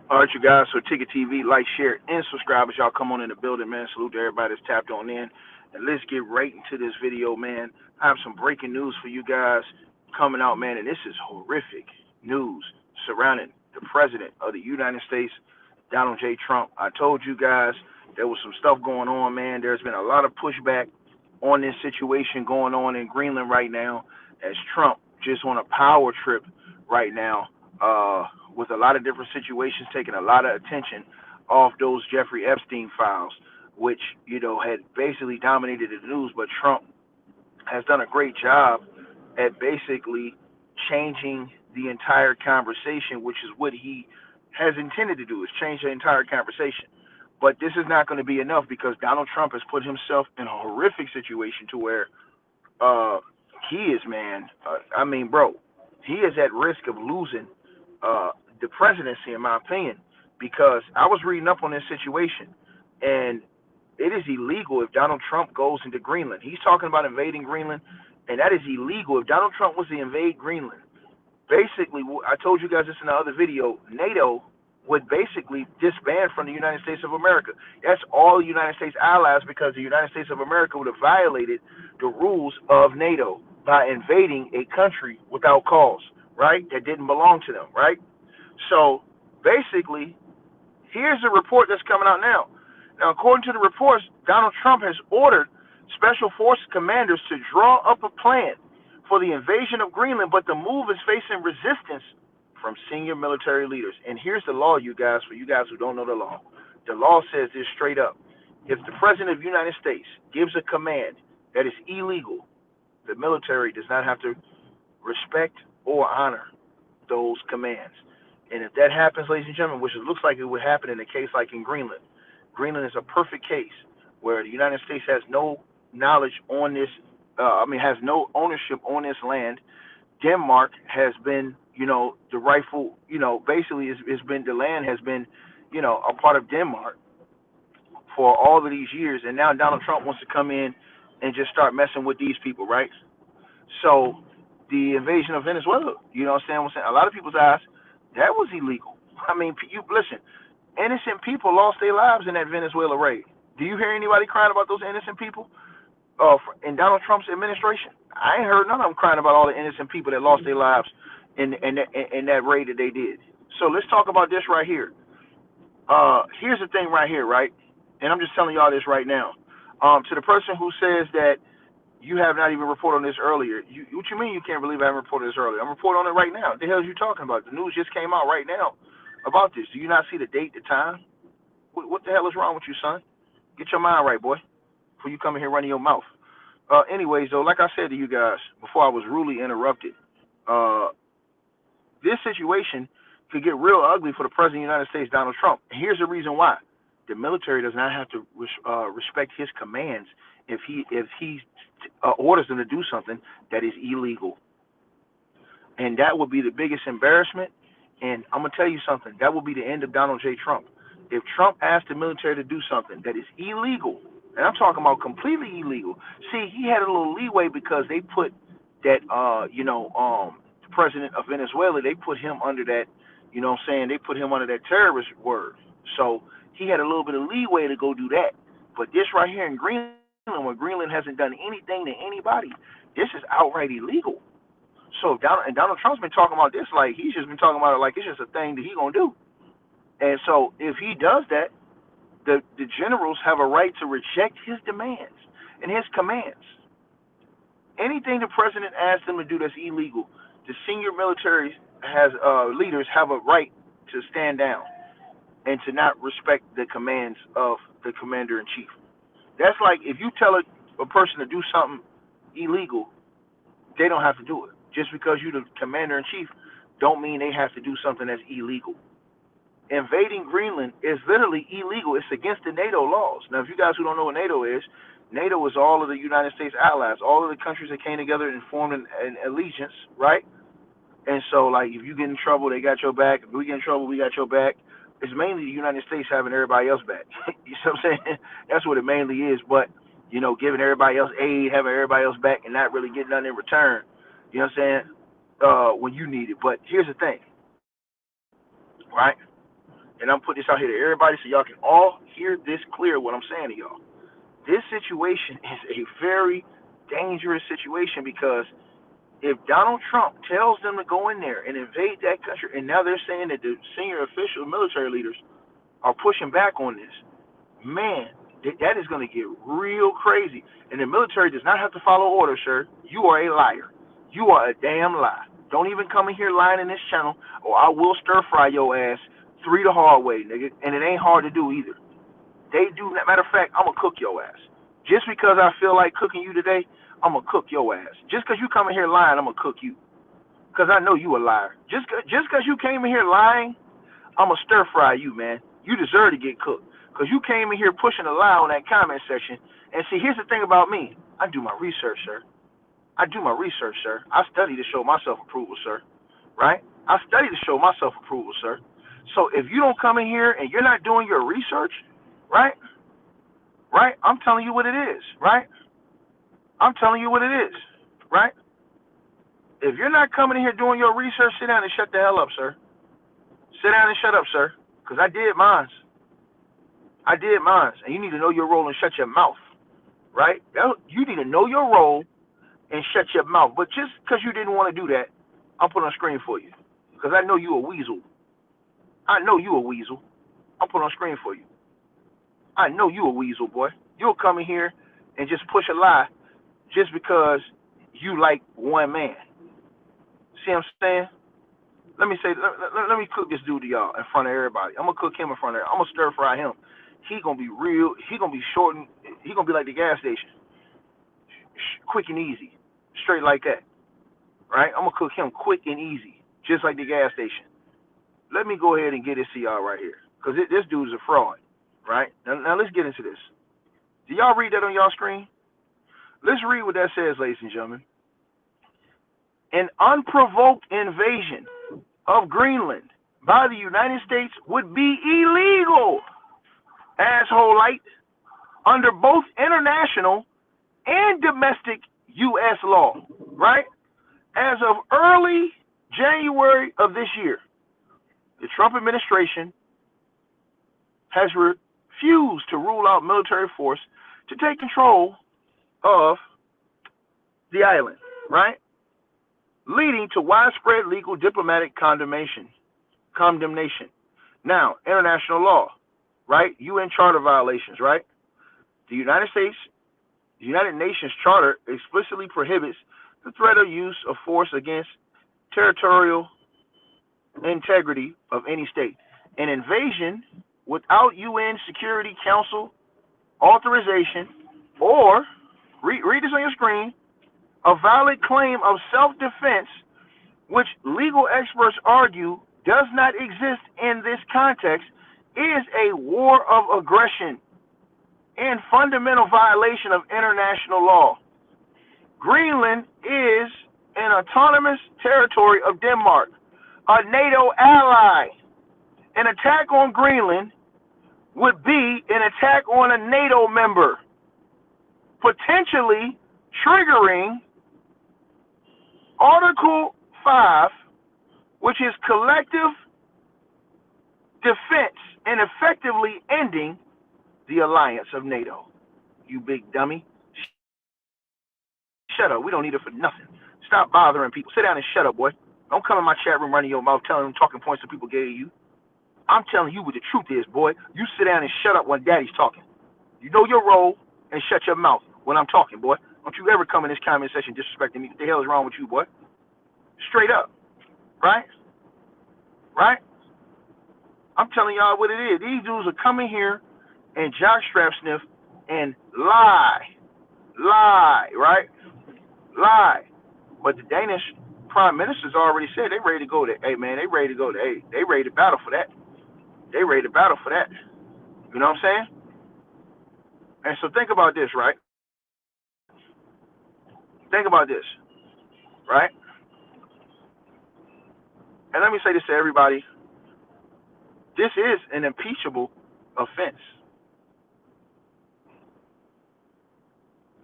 All right, you guys. So Ticket TV, like, share, and subscribe as y'all come on in the building, man. Salute to everybody that's tapped on in. And let's get right into this video, man. I have some breaking news for you guys coming out, man. And this is horrific news surrounding the president of the United States, Donald J. Trump. I told you guys there was some stuff going on, man. There's been a lot of pushback on this situation going on in Greenland right now as Trump just on a power trip right now. With a lot of different situations taking a lot of attention off those Jeffrey Epstein files, which, had basically dominated the news. But Trump has done a great job at basically changing the entire conversation, which is what he has intended to do, is change the entire conversation. But this is not going to be enough because Donald Trump has put himself in a horrific situation to where uh, he is, man. Bro, he is at risk of losing uh, the presidency, in my opinion, because I was reading up on this situation, and it is illegal if Donald Trump goes into Greenland. He's talking about invading Greenland, and that is illegal. If Donald Trump was to invade Greenland, basically, I told you guys this in the other video, NATO would basically disband from the United States of America. That's all United States allies because the United States of America would have violated the rules of NATO by invading a country without cause, right? That didn't belong to them, right? So basically, here's the report that's coming out now. Now, according to the reports, Donald Trump has ordered Special Forces commanders to draw up a plan for the invasion of Greenland, but the move is facing resistance from senior military leaders. And here's the law, you guys, for you guys who don't know the law. The law says this straight up. If the President of the United States gives a command that is illegal, the military does not have to respect or honor those commands. And if that happens, ladies and gentlemen, which it looks like it would happen in a case like in Greenland, Greenland is a perfect case where the United States has no knowledge on this, has no ownership on this land. Denmark has been, the rightful, basically it's been, the land has been, a part of Denmark for all of these years. And now Donald Trump wants to come in and just start messing with these people, right? So the invasion of Venezuela, you know what I'm saying? A lot of people's eyes, that was illegal. You listen, innocent people lost their lives in that Venezuela raid. Do you hear anybody crying about those innocent people in Donald Trump's administration? I ain't heard none of them crying about all the innocent people that lost their lives in that raid that they did. So let's talk about this right here. Here's the thing right here, right? And I'm just telling y'all this right now. To the person who says that you have not even reported on this earlier. What you mean you can't believe I haven't reported this earlier? I'm reporting on it right now. What the hell are you talking about? The news just came out right now about this. Do you not see the date, the time? What the hell is wrong with you, son? Get your mind right, boy, before you come in here running your mouth. Anyways, though, like I said to you guys before I was rudely interrupted, this situation could get real ugly for the President of the United States, Donald Trump. And here's the reason why. The military does not have to respect his commands if he orders them to do something that is illegal. And that would be the biggest embarrassment. And I'm going to tell you something. That will be the end of Donald J. Trump. If Trump asks the military to do something that is illegal, and I'm talking about completely illegal. See, he had a little leeway because they put that, the president of Venezuela, they put him under that, they put him under that terrorist word. So he had a little bit of leeway to go do that. But this right here in Greenland, where Greenland hasn't done anything to anybody, this is outright illegal. So Donald Trump's been talking about this like he's just been talking about it like it's just a thing that he gonna do. And so if he does that, the generals have a right to reject his demands and his commands. Anything the president asks them to do that's illegal, the senior military leaders have a right to stand down and to not respect the commands of the commander in chief. That's like if you tell a person to do something illegal, they don't have to do it. Just because you're the commander in chief, don't mean they have to do something that's illegal. Invading Greenland is literally illegal. It's against the NATO laws. Now, if you guys who don't know what NATO is all of the United States allies, all of the countries that came together and formed an allegiance, right? And so, like, if you get in trouble, they got your back. If we get in trouble, we got your back. It's mainly the United States having everybody else back. You know what I'm saying? That's what it mainly is. But, giving everybody else aid, having everybody else back, and not really getting nothing in return. You know what I'm saying? When you need it. But here's the thing, right? and I'm putting this out here to everybody so y'all can all hear this clear, what I'm saying to y'all. This situation is a very dangerous situation because if Donald Trump tells them to go in there and invade that country, and now they're saying that the senior official military leaders are pushing back on this, man, that is going to get real crazy. And the military does not have to follow orders, sir. You are a liar. You are a damn lie. Don't even come in here lying in this channel, or I will stir fry your ass 3 the hard way, nigga. And it ain't hard to do either. They do. Matter of fact, I'm going to cook your ass. Just because I feel like cooking you today, I'm going to cook your ass. Just because you come in here lying, I'm going to cook you. Because I know you a liar. Just because you came in here lying, I'm going to stir fry you, man. You deserve to get cooked. Because you came in here pushing a lie on that comment section. And see, here's the thing about me. I do my research, sir. I do my research, sir. I study to show myself approval, sir. Right? I study to show myself approval, sir. So if you don't come in here and you're not doing your research, right? Right? I'm telling you what it is, right? I'm telling you what it is, right? If you're not coming in here doing your research, sit down and shut the hell up, sir. Sit down and shut up, sir. Because I did mine. I did mine. And you need to know your role and shut your mouth, right? You need to know your role and shut your mouth. But just because you didn't want to do that, I'll put on screen for you. Because I know you a weasel. I know you a weasel. I'll put on screen for you. I know you a weasel, boy. You'll come in here and just push a lie just because you like one man. See what I'm saying? Let me cook this dude to y'all in front of everybody. I'm going to cook him in front of everybody. I'm going to stir fry him. He going to be real. He going to be short and he going to be like the gas station. Quick and easy. Straight like that. Right? I'm going to cook him quick and easy. Just like the gas station. Let me go ahead and get this to y'all right here. Because this dude is a fraud. Right? Now let's get into this. Do y'all read that on y'all screen? Let's read what that says, ladies and gentlemen. An unprovoked invasion of Greenland by the United States would be illegal, assholite, under both international and domestic U.S. law, right? As of early January of this year, the Trump administration has refused to rule out military force to take control of the island, right? Leading to widespread legal diplomatic condemnation. Now, international law, right? UN Charter violations, right? The United Nations Charter explicitly prohibits the threat or use of force against territorial integrity of any state. An invasion without UN Security Council authorization or, read this on your screen, a valid claim of self-defense, which legal experts argue does not exist in this context, is a war of aggression and fundamental violation of international law. Greenland is an autonomous territory of Denmark, a NATO ally. An attack on Greenland would be an attack on a NATO member, potentially triggering Article 5, which is collective defense, and effectively ending the alliance of NATO. You big dummy. Shut up. We don't need it for nothing. Stop bothering people. Sit down and shut up, boy. Don't come in my chat room running your mouth telling them talking points that people gave you. I'm telling you what the truth is, boy. You sit down and shut up when daddy's talking. You know your role and shut your mouth when I'm talking, boy. Don't you ever come in this comment section disrespecting me. What the hell is wrong with you, boy? Straight up. Right? Right? I'm telling y'all what it is. These dudes are coming here and jockstrap sniff and lie. Lie, right? Lie. But the Danish prime minister's already said they ready to go there. Hey, man, they ready to go there. Hey, they ready to battle for that. They ready to battle for that. You know what I'm saying? And so think about this, right? Think about this, right? And let me say this to everybody. This is an impeachable offense.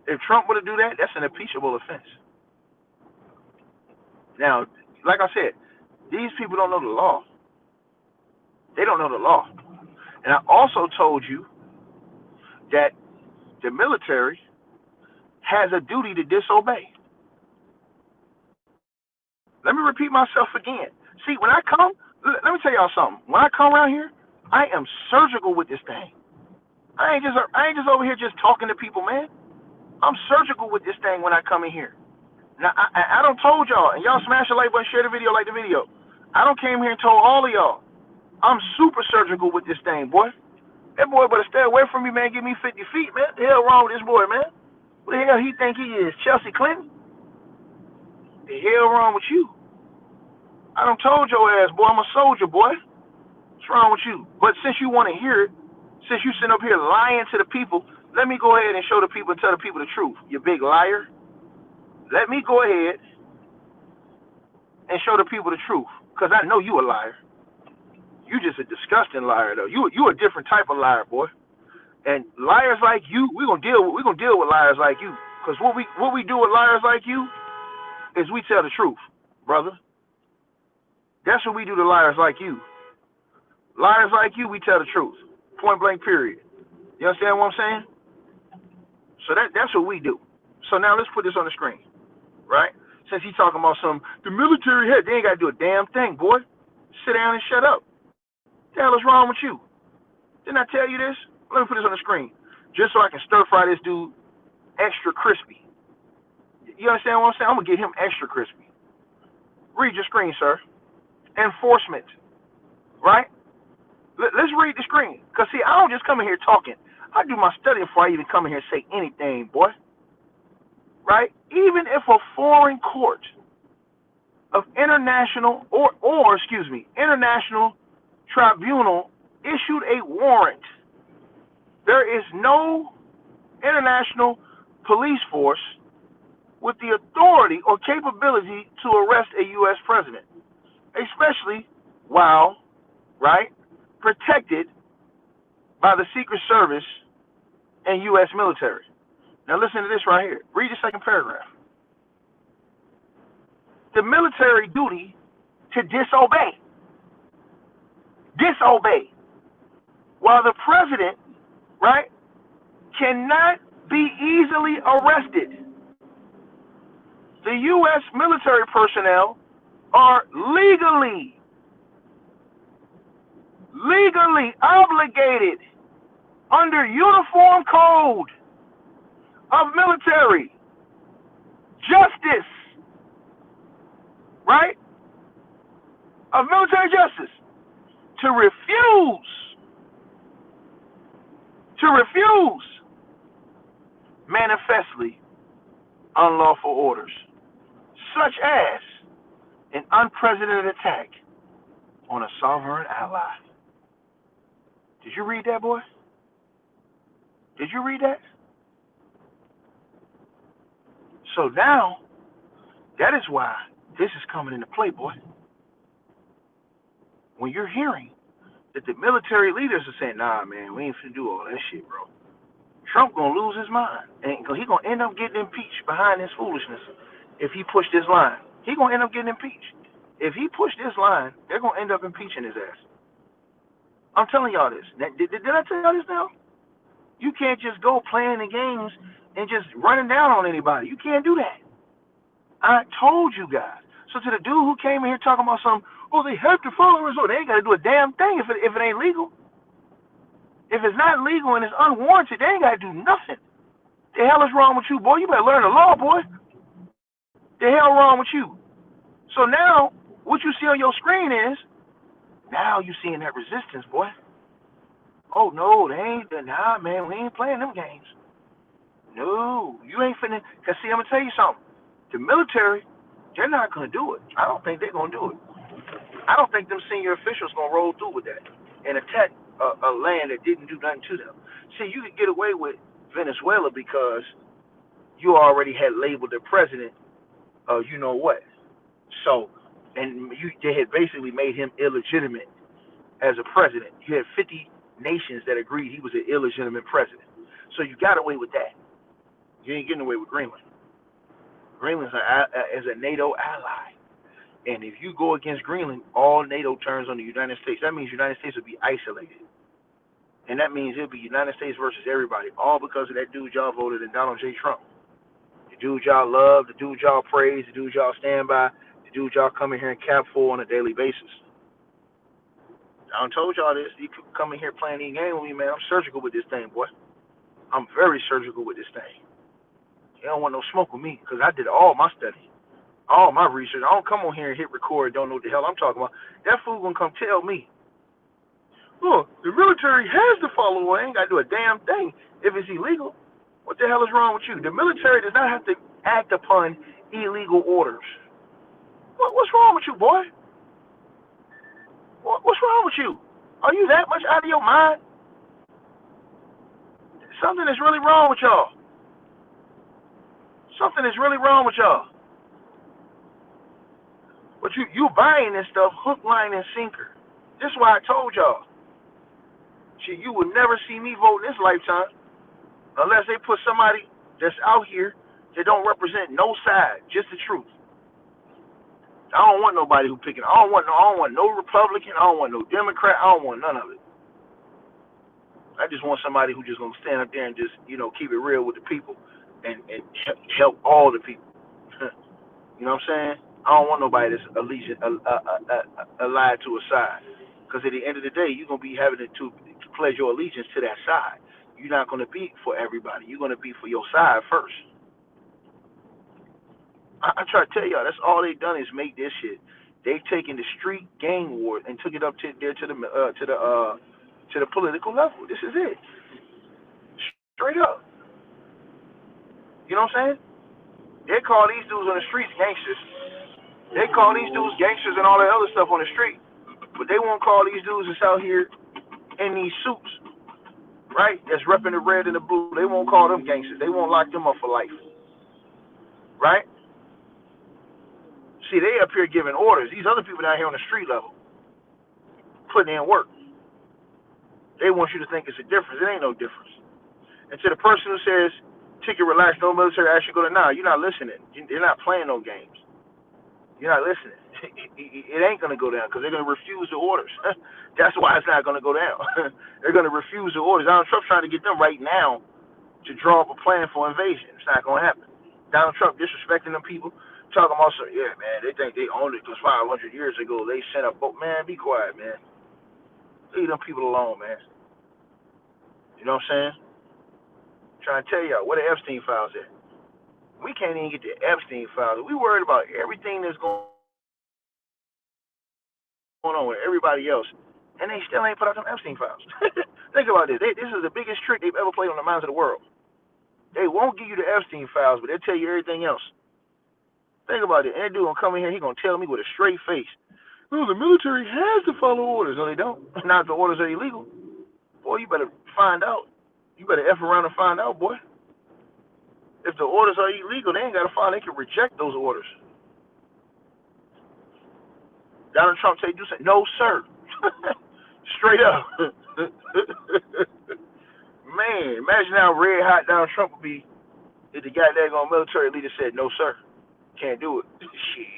If Trump were to do that, that's an impeachable offense. Now, like I said, these people don't know the law. They don't know the law. And I also told you that the military has a duty to disobey. Let me repeat myself again. See, when I come, let me tell y'all something. When I come around here, I am surgical with this thing. I ain't just over here just talking to people, man. I'm surgical with this thing when I come in here. Now, I don't told y'all, and y'all smash the like button, share the video, like the video. I don't came here and told all of y'all. I'm super surgical with this thing, boy. That boy better stay away from me, man. Give me 50 feet, man. The hell wrong with this boy, man? What the hell he think he is? Chelsea Clinton? The hell wrong with you? I done told your ass, boy, I'm a soldier, boy. What's wrong with you? But since you want to hear it, since you sit up here lying to the people, let me go ahead and show the people and tell the people the truth. You big liar. Let me go ahead and show the people the truth, because I know you a liar. You just a disgusting liar, though. You a different type of liar, boy. And liars like you, we're gonna deal with liars like you. Because what we do with liars like you is we tell the truth, brother. That's what we do to liars like you. Liars like you, we tell the truth. Point blank, period. You understand what I'm saying? So that's what we do. So now let's put this on the screen, right? Since he's talking about the military head, they ain't got to do a damn thing, boy. Sit down and shut up. What the hell is wrong with you? Didn't I tell you this? Let me put this on the screen, just so I can stir fry this dude extra crispy. You understand what I'm saying? I'm going to get him extra crispy. Read your screen, sir. Enforcement, right? Let's read the screen. Because, see, I don't just come in here talking. I do my study before I even come in here and say anything, boy. Right? Even if a foreign court of international international tribunal issued a warrant, there is no international police force with the authority or capability to arrest a U.S. president, especially while, right, protected by the Secret Service and U.S. military. Now listen to this right here. Read the second paragraph. The military duty to disobey. Disobey. While the president, right, cannot be easily arrested, the U.S. military personnel are legally obligated under Uniform Code of Military Justice, right? Of military justice to refuse manifestly unlawful orders, such as an unprecedented attack on a sovereign ally. Did you read that, boy? Did you read that? So now, that is why this is coming into play, boy. When you're hearing that the military leaders are saying, nah, man, we ain't finna do all that shit, bro. Trump gonna lose his mind. And he gonna end up getting impeached behind this foolishness if he pushed this line. He gonna end up getting impeached. If he pushed this line, they're gonna end up impeaching his ass. I'm telling y'all this. Did I tell y'all this now? You can't just go playing the games and just running down on anybody. You can't do that. I told you guys. So to the dude who came in here talking about they have to follow us, they ain't got to do a damn thing if it ain't legal. If it's not legal and it's unwarranted, they ain't got to do nothing. The hell is wrong with you, boy? You better learn the law, boy. The hell wrong with you? So now, what you see on your screen is, now you seeing that resistance, boy. Oh, no, they ain't. Nah, man, we ain't playing them games. No, you ain't finna. Because, see, I'm going to tell you something. The military, they're not going to do it. I don't think they're going to do it. I don't think them senior officials going to roll through with that and attack a land that didn't do nothing to them. See, you could get away with Venezuela because you already had labeled the president, you know what. So, and they had basically made him illegitimate as a president. You had 50 nations that agreed he was an illegitimate president. So you got away with that. You ain't getting away with Greenland. Greenland is a NATO ally. And if you go against Greenland, all NATO turns on the United States. That means the United States will be isolated. And that means it'll be United States versus everybody, all because of that dude y'all voted in, Donald J. Trump. The dude y'all love, the dude y'all praise, the dude y'all stand by, the dude y'all come in here and cap for on a daily basis. I done told y'all this. You come in here playing these games with me, man. I'm surgical with this thing, boy. I'm very surgical with this thing. You don't want no smoke with me because I did all my study, all my research. I don't come on here and hit record, don't know what the hell I'm talking about. That fool gonna come tell me, oh, the military has to follow. I ain't got to do a damn thing if it's illegal. What the hell is wrong with you? The military does not have to act upon illegal orders. What's wrong with you, boy? What's wrong with you? Are you that much out of your mind? Something is really wrong with y'all. Something is really wrong with y'all. But you buying this stuff hook, line, and sinker. This is why I told y'all. Shit, you will never see me vote in this lifetime unless they put somebody that's out here that don't represent no side, just the truth. I don't want nobody who picking. I don't want no Republican. I don't want no Democrat. I don't want none of it. I just want somebody who just gonna stand up there and just keep it real with the people and help all the people. You know what I'm saying? I don't want nobody that's allied to a side, because at the end of the day, you're gonna be having to pledge your allegiance to that side. You're not gonna be for everybody. You're gonna be for your side first. I try to tell y'all, that's all they've done is make this shit. They've taken the street gang war and took it up to the political level. This is it, straight up. You know what I'm saying? They call these dudes on the streets gangsters. They call these dudes gangsters and all that other stuff on the street, but they won't call these dudes that's out here in these suits, right? That's repping the red and the blue. They won't call them gangsters. They won't lock them up for life, right? See, they up here giving orders. These other people down here on the street level, putting in work. They want you to think it's a difference. It ain't no difference. And to the person who says, ticket relax, no military action, go to, nah, you're not listening. You're not playing no games. You're not listening. It ain't going to go down because they're going to refuse the orders. That's why it's not going to go down. They're going to refuse the orders. Donald Trump's trying to get them right now to draw up a plan for invasion. It's not going to happen. Donald Trump disrespecting them people, talking about, yeah, man, they think they owned it because 500 years ago they sent a boat. Man, be quiet, man. Leave them people alone, man. You know what I'm saying? I'm trying to tell y'all, where the Epstein files at? We can't even get the Epstein files. We worried about everything that's going on with everybody else, and they still ain't put out them Epstein files. Think about this. This is the biggest trick they've ever played on the minds of the world. They won't give you the Epstein files, but they'll tell you everything else. Think about it. And that dude gonna come in here, he gonna tell me with a straight face, well, the military has to follow orders. No, they don't. Not if the orders are illegal. Boy, you better find out. You better F around and find out, boy. If the orders are illegal, they ain't got to file. They can reject those orders. Donald Trump say do something. No, sir. Straight up. Man, imagine how red hot Donald Trump would be if the goddamn military leader said, no, sir. Can't do it. Shit.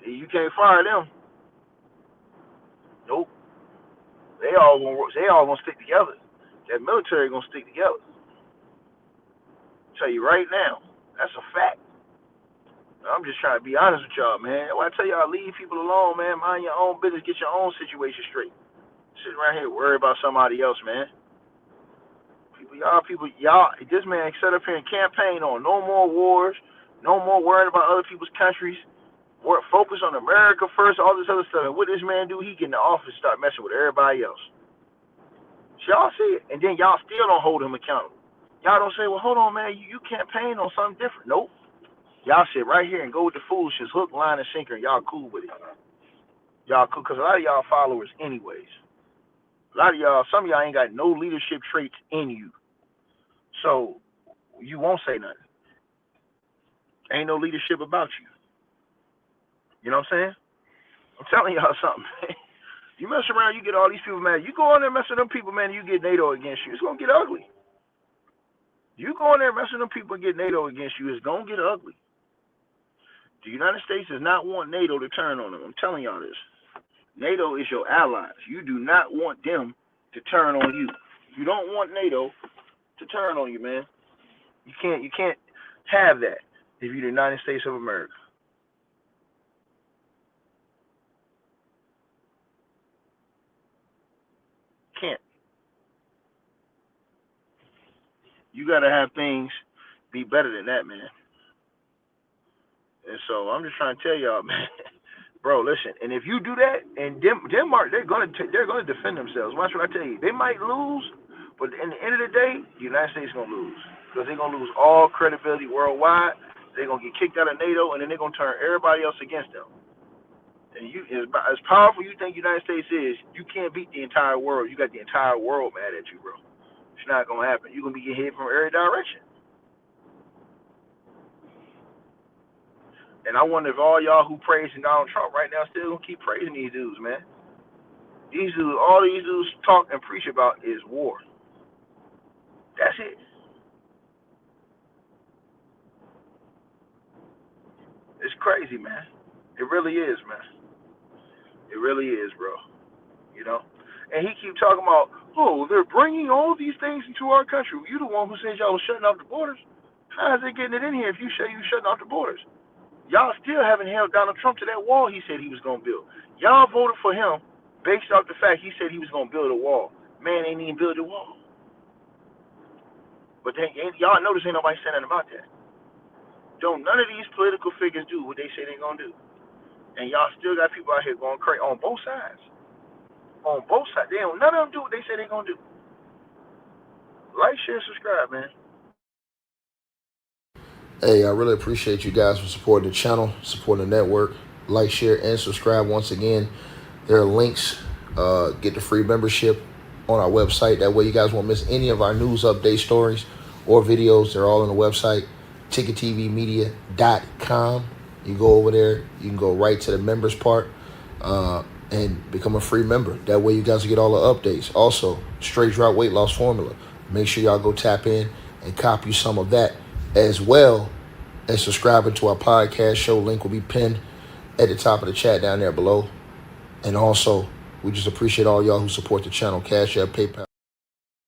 You can't fire them. Nope. They all gonna stick together. That military gonna stick together. Tell you right now, that's a fact. I'm just trying to be honest with y'all, man. When I tell y'all, leave people alone, man. Mind your own business. Get your own situation straight. Sitting right here worried about somebody else, man. Y'all. This man set up here and campaign on no more wars, no more worrying about other people's countries. Focus on America first, all this other stuff. And what this man do, he get in the office and start messing with everybody else. So y'all see it. And then y'all still don't hold him accountable. Y'all don't say, well, hold on, man, you campaign on something different. Nope. Y'all sit right here and go with the foolishness, hook, line, and sinker, and y'all cool with it. Y'all cool, because a lot of y'all followers anyways. A lot of y'all, some of y'all ain't got no leadership traits in you. So you won't say nothing. Ain't no leadership about you. You know what I'm saying? I'm telling y'all something, man. You mess around, you get all these people mad. You go in there messing with them people, man, you get NATO against you. It's going to get ugly. You go in there messing with them people and get NATO against you, it's going to get ugly. The United States does not want NATO to turn on them. I'm telling y'all this. NATO is your allies. You do not want them to turn on you. You don't want NATO to turn on you, man. You can't have that if you're the United States of America. Can't. You gotta have things be better than that, man. And so I'm just trying to tell y'all, man. Bro, listen. And if you do that, and Denmark, they're gonna defend themselves. Watch what I tell you. They might lose, but in the end of the day, the United States is gonna lose because they're gonna lose all credibility worldwide. They're gonna get kicked out of NATO, and then they're gonna turn everybody else against them. And as powerful you think the United States is, you can't beat the entire world. You got the entire world mad at you, bro. It's not gonna happen. You're gonna be getting hit from every direction. And I wonder if all y'all who praising Donald Trump right now still gonna keep praising these dudes, man. These dudes, all these dudes talk and preach about is war. That's it. It's crazy, man. It really is, man. It really is, bro. You know? And he keep talking about, oh, they're bringing all these things into our country. You the one who says y'all was shutting off the borders. How is it getting it in here if you say you shutting off the borders? Y'all still haven't held Donald Trump to that wall he said he was going to build. Y'all voted for him based off the fact he said he was going to build a wall. Man ain't even build a wall. But y'all notice ain't nobody saying nothing about that. Don't none of these political figures do what they say they're going to do. And y'all still got people out here going crazy on both sides. On both sides. None of them do what they say they're going to do. Like, share, subscribe, man. Hey, I really appreciate you guys for supporting the channel, supporting the network. Like, share, and subscribe. Once again, there are links. Get the free membership on our website. That way you guys won't miss any of our news update stories or videos. They're all on the website, ticketvmedia.com. You go over there. You can go right to the members part and become a free member. That way you guys will get all the updates. Also, straight drop weight loss formula. Make sure y'all go tap in and copy some of that, as well as subscribing to our podcast show. Link will be pinned at the top of the chat down there below. And also, we just appreciate all y'all who support the channel. Cash App, PayPal.